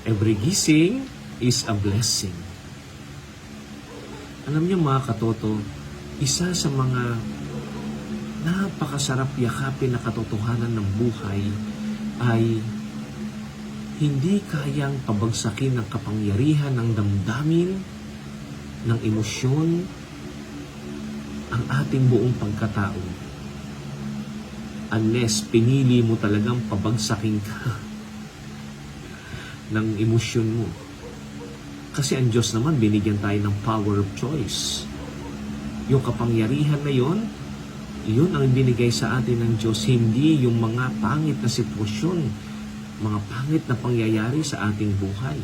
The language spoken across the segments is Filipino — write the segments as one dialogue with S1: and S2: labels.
S1: Every gising is a blessing. Alam niyo mga katoto, isa sa mga napakasarap yakapin na katotohanan ng buhay ay hindi kayang pabagsakin ng kapangyarihan ng damdamin, ng emosyon, ang ating buong pagkatao. Unless pinili mo talagang pabagsakin ka ng emosyon mo. Kasi ang Diyos naman, binigyan tayo ng power of choice. Yung kapangyarihan na yon, yun ang binigay sa atin ng Diyos, hindi yung mga pangit na sitwasyon, mga pangit na pangyayari sa ating buhay.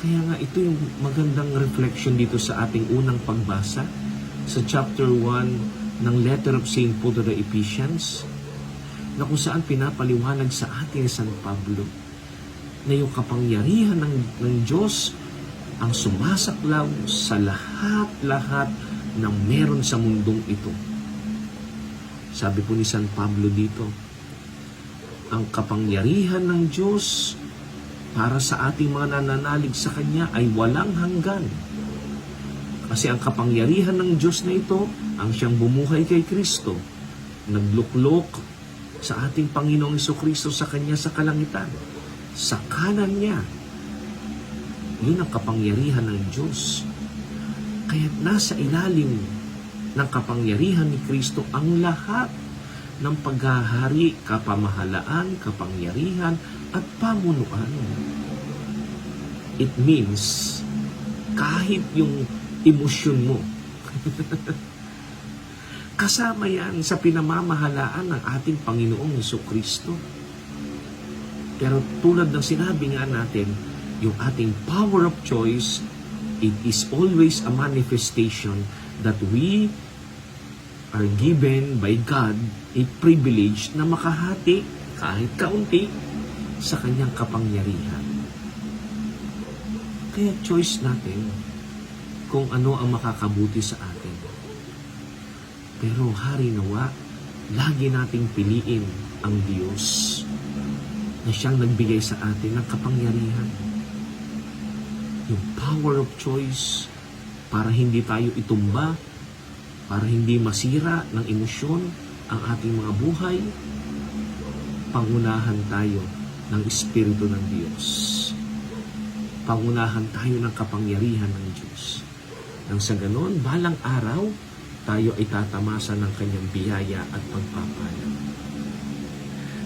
S1: Kaya nga ito yung magandang reflection dito sa ating unang pagbasa sa chapter 1 ng letter of St. Paul to the Ephesians, na kung saan pinapaliwanag sa atin San Pablo na yung kapangyarihan ng Diyos ang sumasaklaw sa lahat-lahat ng meron sa mundong ito. Sabi po ni San Pablo dito, ang kapangyarihan ng Diyos para sa ating mga nananalig sa Kanya ay walang hanggan. Kasi ang kapangyarihan ng Diyos na ito, ang siyang bumuhay kay Kristo, nagluklok sa ating Panginoong Jesucristo sa Kanya sa kalangitan, sa kanan niya. Yun ang kapangyarihan ng Diyos. Kaya nasa ilalim ng kapangyarihan ni Kristo ang lahat ng paghahari, kapamahalaan, kapangyarihan, at pamunuan. It means, kahit yung emosyon mo, kasama yan sa pinamamahalaan ng ating Panginoong Jesucristo. Pero tulad ng sinabi nga natin, yung ating power of choice, it is always a manifestation that we are given by God a privilege na makahati kahit kaunti sa kanyang kapangyarihan. Kaya choice natin kung ano ang makakabuti sa atin. Pero hari nawa, lagi nating piliin ang Diyos na siyang nagbigay sa atin ng kapangyarihan. Yung power of choice para hindi tayo itumba, para hindi masira ng emosyon ang ating mga buhay, pangunahan tayo ng Espiritu ng Diyos. Pangunahan tayo ng kapangyarihan ng Diyos. Nang sa ganon, balang araw, tayo ay tatamasa ng kanyang biyaya at pagpapala.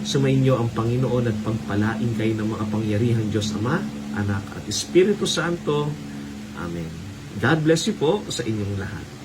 S1: Sumainyo ang Panginoon at pagpalain kayo ng mga pangyarihan Diyos Ama, Anak at Espiritu Santo. Amen. God bless you po sa inyong lahat.